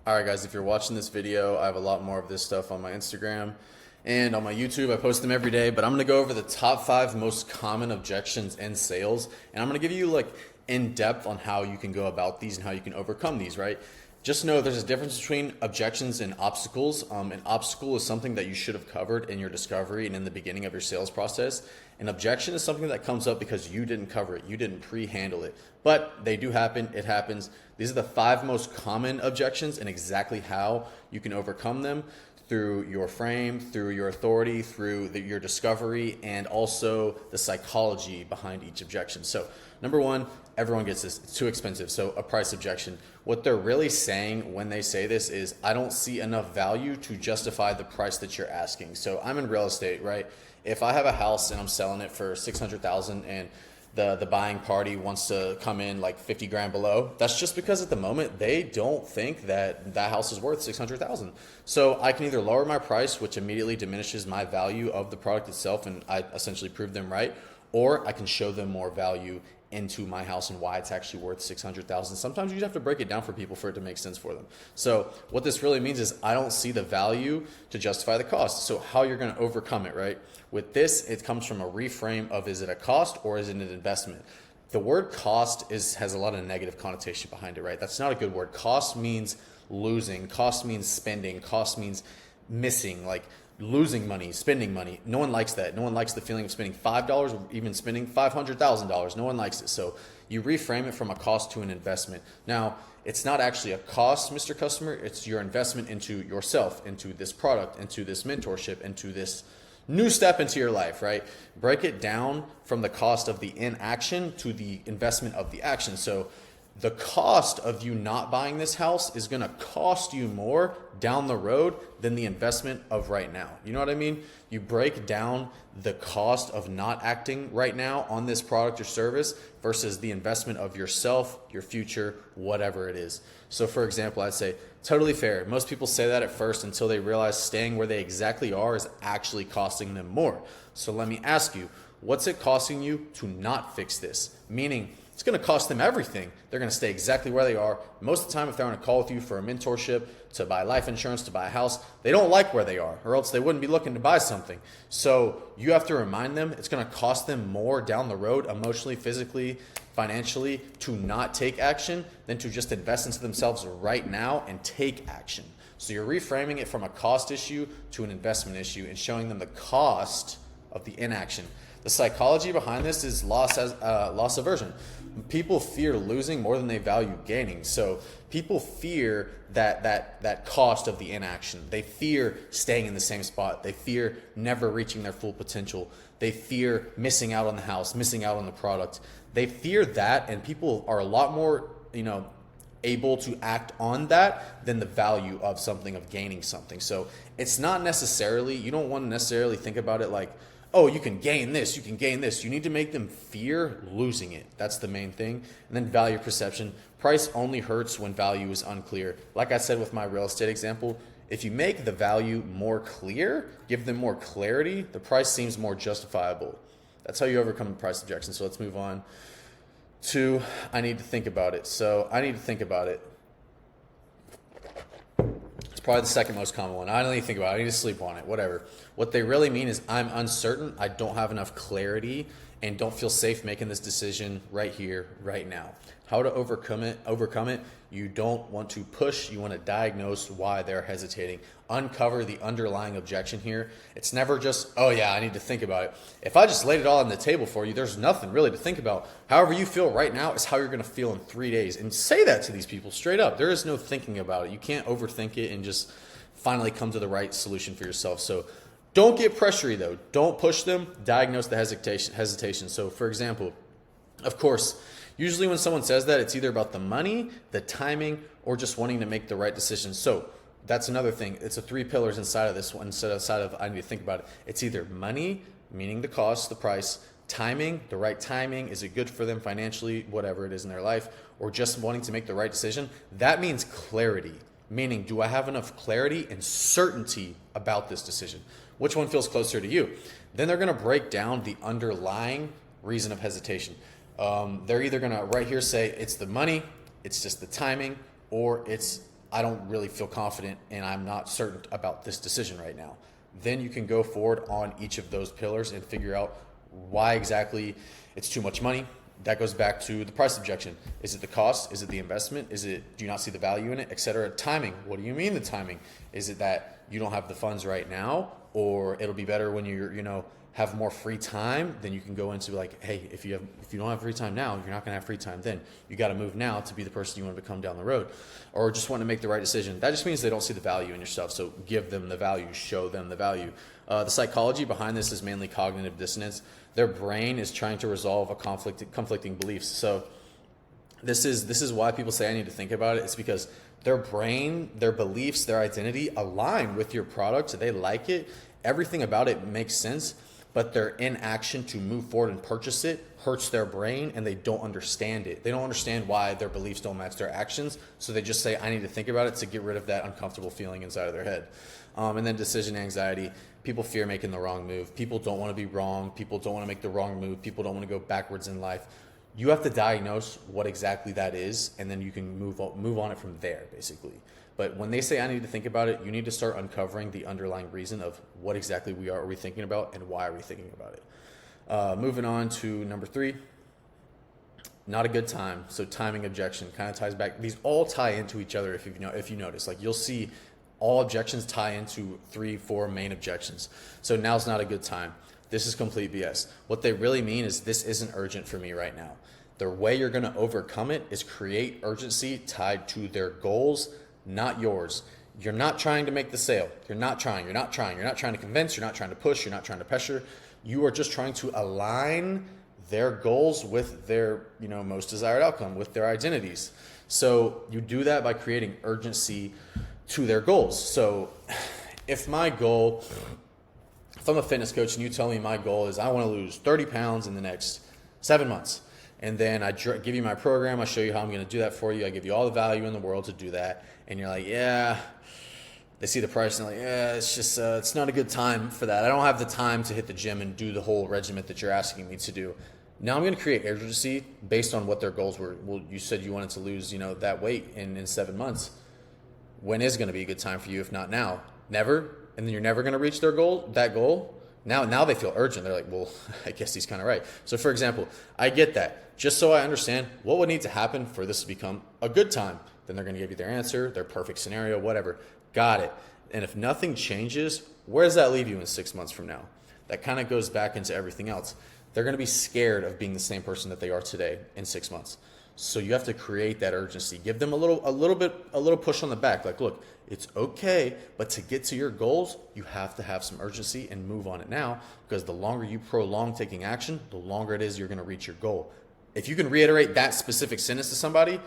All right, guys, if you're watching this video, I have a lot more of this stuff on my Instagram and on my YouTube. I post them every day, but I'm going to go over the top 5 most common objections in sales. And I'm going to give you like in depth on how you can go about these and how you can overcome these, right? Just know there's a difference between objections and obstacles. An obstacle is something that you should have covered in your discovery and in the beginning of your sales process. An objection is something that comes up because you didn't cover it. You didn't pre-handle it. But they do happen. It happens. These are the 5 most common objections and exactly how you can overcome them through your frame, through your authority, through your discovery, and also the psychology behind each objection. So number 1, everyone gets this, it's too expensive. So a price objection. What they're really saying when they say this is, I don't see enough value to justify the price that you're asking. So I'm in real estate, right? If I have a house and I'm selling it for $600,000 and the buying party wants to come in like 50 grand below, that's just because at the moment they don't think that that house is worth 600,000. So I can either lower my price, which immediately diminishes my value of the product itself, and I essentially prove them right, or I can show them more value into my house and why it's actually worth 600,000. Sometimes you just have to break it down for people for it to make sense for them. So what this really means is I don't see the value to justify the cost. So how you're going to overcome it, right? With this, it comes from a reframe of, is it a cost or is it an investment? The word cost has a lot of negative connotation behind it, right? That's not a good word. Cost means losing. Cost means spending. Cost means missing, like losing money, spending money. No one likes that. No one likes the feeling of spending $5 or even spending $500,000. No one likes it. So you reframe it from a cost to an investment. Now, it's not actually a cost, Mr. Customer. It's your investment into yourself, into this product, into this mentorship, into this new step into your life, right? Break it down from the cost of the inaction to the investment of the action. So the cost of you not buying this house is going to cost you more down the road than the investment of right now. You know what I mean? You break down the cost of not acting right now on this product or service versus the investment of yourself, your future, whatever it is. So for example, I'd say totally fair. Most people say that at first until they realize staying where they exactly are is actually costing them more. So let me ask you, what's it costing you to not fix this? Meaning, it's going to cost them everything. They're going to stay exactly where they are. Most of the time, if they're on a call with you for a mentorship, to buy life insurance, to buy a house, they don't like where they are, or else they wouldn't be looking to buy something. So you have to remind them it's going to cost them more down the road, emotionally, physically, financially, to not take action than to just invest into themselves right now and take action. So you're reframing it from a cost issue to an investment issue and showing them the cost of the inaction. The psychology behind this is loss aversion. People fear losing more than they value gaining. So people fear that cost of the inaction. They fear staying in the same spot. They fear never reaching their full potential. They fear missing out on the house, missing out on the product. They fear that, and people are a lot more, able to act on that than the value of something, of gaining something. So it's not necessarily, you don't want to necessarily think about it like, oh, you can gain this, you can gain this. You need to make them fear losing it. That's the main thing. And then value perception. Price only hurts when value is unclear. Like I said with my real estate example, if you make the value more clear, give them more clarity, the price seems more justifiable. That's how you overcome the price objection. So let's move on to, I need to think about it. So I need to think about it. It's probably the second most common one. I don't need to think about it. I need to sleep on it, whatever. What they really mean is I'm uncertain. I don't have enough clarity and don't feel safe making this decision right here, right now. How to overcome it. You don't want to push. You want to diagnose why they're hesitating. Uncover the underlying objection here. It's never just, oh yeah, I need to think about it. If I just laid it all on the table for you, there's nothing really to think about. However you feel right now is how you're going to feel in 3 days. And say that to these people straight up. There is no thinking about it. You can't overthink it and just finally come to the right solution for yourself. So don't get pressury though. Don't push them. Diagnose the hesitation. So for example, of course, usually when someone says that, it's either about the money, the timing, or just wanting to make the right decision. So that's another thing. It's a 3 pillars inside of this one, instead of I need to think about it. It's either money, meaning the cost, the price, timing, the right timing, is it good for them financially, whatever it is in their life, or just wanting to make the right decision. That means clarity, meaning do I have enough clarity and certainty about this decision? Which one feels closer to you? Then they're going to break down the underlying reason of hesitation. They're either going to right here say it's the money, it's just the timing, or it's I don't really feel confident and I'm not certain about this decision right now. Then you can go forward on each of those pillars and figure out why exactly it's too much money. That goes back to the price objection. Is it the cost? Is it the investment? Is it, do you not see the value in it, etc.? Timing. What do you mean the timing? Is it that you don't have the funds right now, or it'll be better when you're, have more free time? Then you can go into like, hey, if you don't have free time now, you're not going to have free time then. You got to move now to be the person you want to become down the road, or just want to make the right decision. That just means they don't see the value in your stuff. So give them the value, show them the value. The psychology behind this is mainly cognitive dissonance. Their brain is trying to resolve a conflicting beliefs. So this is why people say I need to think about it. It's because their brain, their beliefs, their identity align with your product. They like it. Everything about it makes sense, but their inaction to move forward and purchase it hurts their brain, and they don't understand it. They don't understand why their beliefs don't match their actions. So they just say, I need to think about it to get rid of that uncomfortable feeling inside of their head. And then decision anxiety. People fear making the wrong move. People don't want to be wrong. People don't want to make the wrong move. People don't want to go backwards in life. You have to diagnose what exactly that is, and then you can move on it from there, basically. But when they say I need to think about it, you need to start uncovering the underlying reason of what exactly are we thinking about and why are we thinking about it. Moving on to number 3, not a good time. So timing objection kind of ties back. These all tie into each other if you notice. Like you'll see all objections tie into 3-4 main objections. So now's not a good time. This is complete BS. What they really mean is this isn't urgent for me right now. The way you're going to overcome it is create urgency tied to their goals, not yours. You're not trying to make the sale. You're not trying to convince, you're not trying to push, you're not trying to pressure. You are just trying to align their goals with their, most desired outcome, with their identities. So you do that by creating urgency to their goals. So if I'm a fitness coach and you tell me my goal is I want to lose 30 pounds in the next 7 months, and then I give you my program, I show you how I'm going to do that for you, I give you all the value in the world to do that, and you're like, yeah, they see the price and they're like, yeah, it's just, it's not a good time for that. I don't have the time to hit the gym and do the whole regiment that you're asking me to do. Now I'm going to create urgency based on what their goals were. Well, you said you wanted to lose, that weight in 7 months. When is going to be a good time for you, if not now? Never? And then you're never going to reach that goal? Now they feel urgent. They're like, well, I guess he's kind of right. So for example, I get that. Just so I understand what would need to happen for this to become a good time. Then they're going to give you their answer, their perfect scenario, whatever. Got it. And if nothing changes, where does that leave you in 6 months from now? That kind of goes back into everything else. They're going to be scared of being the same person that they are today in 6 months. So you have to create that urgency. Give them a little push on the back. Like, look, it's okay, but to get to your goals, you have to have some urgency and move on it now, because the longer you prolong taking action, the longer it is you're going to reach your goal. If you can reiterate that specific sentence to somebody,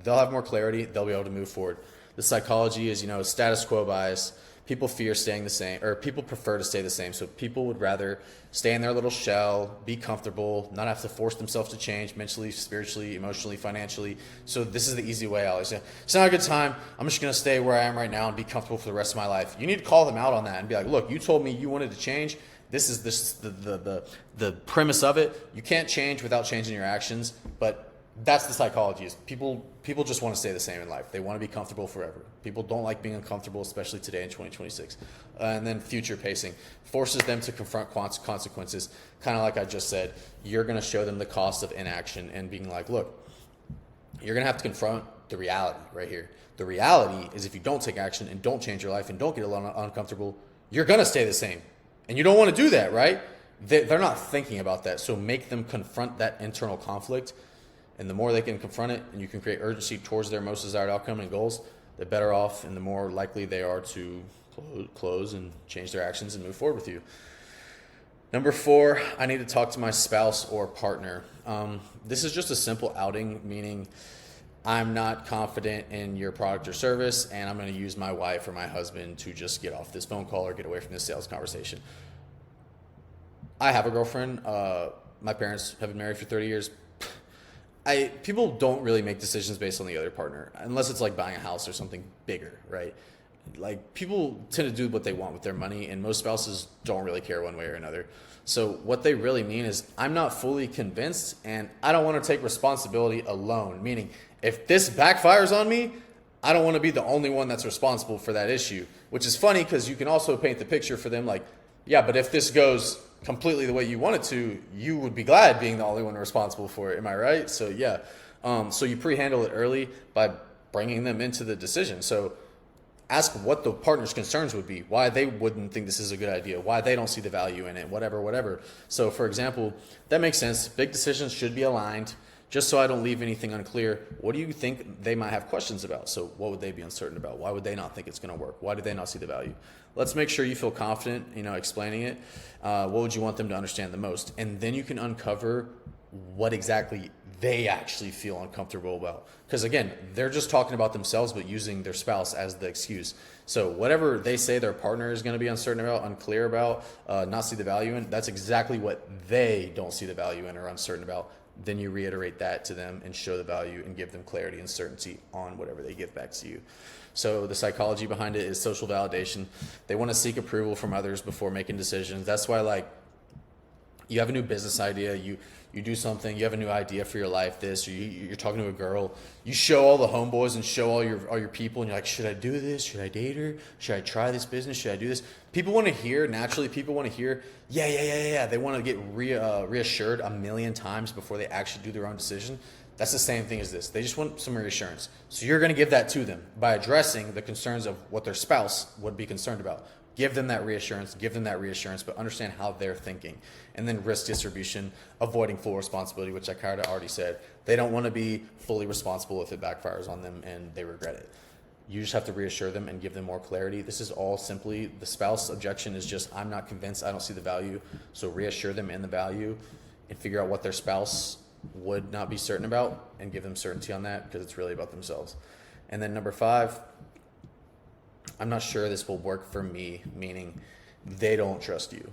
they'll have more clarity. They'll be able to move forward. The psychology is, status quo bias. People fear staying the same, or people prefer to stay the same. So people would rather stay in their little shell, be comfortable, not have to force themselves to change mentally, spiritually, emotionally, financially. So this is the easy way out. It's not a good time. I'm just going to stay where I am right now and be comfortable for the rest of my life. You need to call them out on that and be like, look, you told me you wanted to change. This is the premise of it. You can't change without changing your actions, but that's the psychology. Is people just want to stay the same in life. They want to be comfortable forever. People don't like being uncomfortable, especially today in 2026. And then future pacing forces them to confront consequences. Kind of like I just said, you're going to show them the cost of inaction and being like, look, you're going to have to confront the reality right here. The reality is if you don't take action and don't change your life and don't get a little uncomfortable, you're going to stay the same. And you don't want to do that, right? They're not thinking about that. So make them confront that internal conflict. And the more they can confront it and you can create urgency towards their most desired outcome and goals, the better off and the more likely they are to close and change their actions and move forward with you. Number 4, I need to talk to my spouse or partner. This is just a simple outing, meaning I'm not confident in your product or service, and I'm going to use my wife or my husband to just get off this phone call or get away from this sales conversation. I have a girlfriend. My parents have been married for 30 years. People don't really make decisions based on the other partner, unless it's like buying a house or something bigger, right? Like people tend to do what they want with their money, and most spouses don't really care one way or another. So what they really mean is I'm not fully convinced and I don't want to take responsibility alone, meaning if this backfires on me, I don't want to be the only one that's responsible for that issue, which is funny because you can also paint the picture for them like, yeah, but if this goes completely the way you want it to, you would be glad being the only one responsible for it. Am I right? So yeah. So you pre-handle it early by bringing them into the decision. So ask what the partner's concerns would be, why they wouldn't think this is a good idea, why they don't see the value in it, whatever. So for example, that makes sense. Big decisions should be aligned. Just so I don't leave anything unclear, what do you think they might have questions about? So what would they be uncertain about? Why would they not think it's going to work? Why do they not see the value? Let's make sure you feel confident, explaining it. What would you want them to understand the most? And then you can uncover what exactly they actually feel uncomfortable about. Because again, they're just talking about themselves, but using their spouse as the excuse. So whatever they say their partner is going to be uncertain about, unclear about, not see the value in, that's exactly what they don't see the value in or uncertain about. Then you reiterate that to them and show the value and give them clarity and certainty on whatever they give back to you. So the psychology behind it is social validation. They want to seek approval from others before making decisions. That's why, like, you have a new business idea, you do something, you have a new idea for your life, or you're talking to a girl, you show all the homeboys and show all your people, and you're like, should I do this? Should I date her? Should I try this business? Should I do this? People want to hear, yeah. They want to get reassured a million times before they actually do their own decision. That's the same thing as this. They just want some reassurance. So you're going to give that to them by addressing the concerns of what their spouse would be concerned about. Give them that reassurance, but understand how they're thinking. And then risk distribution, avoiding full responsibility, which I kind of already said. They don't want to be fully responsible if it backfires on them and they regret it. You just have to reassure them and give them more clarity. This is all simply, the spouse objection is just, I'm not convinced, I don't see the value. So reassure them in the value and figure out what their spouse would not be certain about and give them certainty on that, because it's really about themselves. And then number 5, I'm not sure this will work for me, meaning they don't trust you.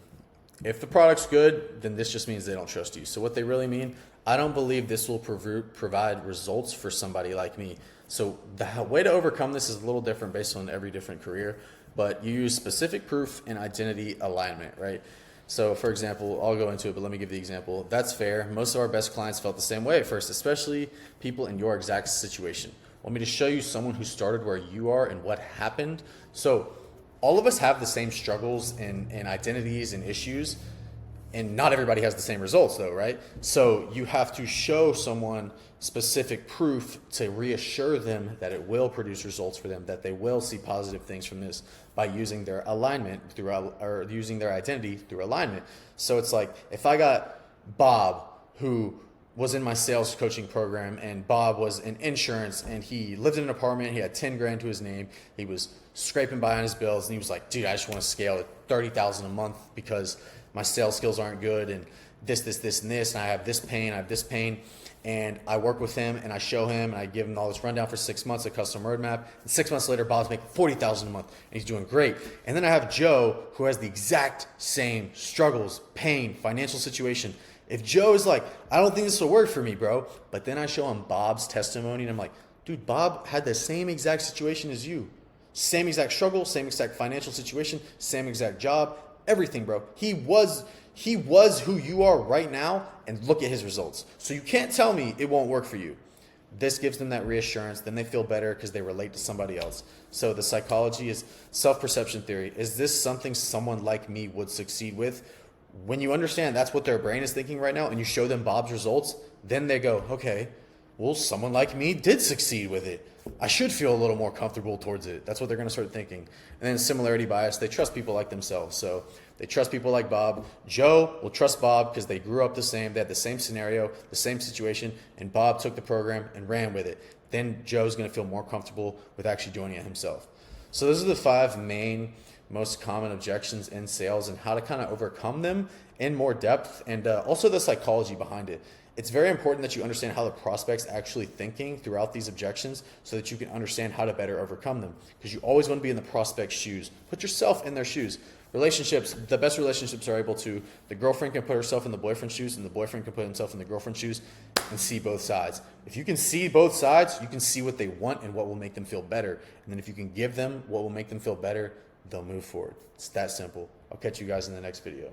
If the product's good, then this just means they don't trust you. So what they really mean, I don't believe this will provide results for somebody like me. So the way to overcome this is a little different based on every different career, but you use specific proof and identity alignment, right? So for example, I'll go into it, but let me give the example. That's fair. Most of our best clients felt the same way at first, especially people in your exact situation. Want me to show you someone who started where you are and what happened? So all of us have the same struggles and identities and issues, and not everybody has the same results though, right? So you have to show someone specific proof to reassure them that it will produce results for them, that they will see positive things from this by using their alignment or using their identity through alignment. So it's like, if I got Bob, who was in my sales coaching program, and Bob was in insurance, and he lived in an apartment, he had 10 grand to his name, he was scraping by on his bills, and he was like, dude, I just want to scale to 30,000 a month because my sales skills aren't good, and this, and I have this pain, and I work with him, and I show him, and I give him all this rundown for 6 months, a custom roadmap, and 6 months later, Bob's making 40,000 a month, and he's doing great. And then I have Joe, who has the exact same struggles, pain, financial situation. If Joe is like, I don't think this will work for me, bro, but then I show him Bob's testimony, and I'm like, dude, Bob had the same exact situation as you. Same exact struggle, same exact financial situation, same exact job, everything, bro. He was who you are right now, and look at his results. So you can't tell me it won't work for you. This gives them that reassurance. Then they feel better because they relate to somebody else. So the psychology is self-perception theory. Is this something someone like me would succeed with? When you understand that's what their brain is thinking right now, and you show them Bob's results, then they go, okay, well, someone like me did succeed with it. I should feel a little more comfortable towards it. That's what they're going to start thinking. And then similarity bias, they trust people like themselves. So they trust people like Bob. Joe will trust Bob because they grew up the same. They had the same scenario, the same situation, and Bob took the program and ran with it. Then Joe's going to feel more comfortable with actually doing it himself. So those are the 5 main most common objections in sales and how to kind of overcome them in more depth, and also the psychology behind it. It's very important that you understand how the prospect's actually thinking throughout these objections so that you can understand how to better overcome them, because you always want to be in the prospect's shoes. Put yourself in their shoes. Relationships, the best relationships are able to, the girlfriend can put herself in the boyfriend's shoes, and the boyfriend can put himself in the girlfriend's shoes and see both sides. If you can see both sides, you can see what they want and what will make them feel better. And then if you can give them what will make them feel better, they'll move forward. It's that simple. I'll catch you guys in the next video.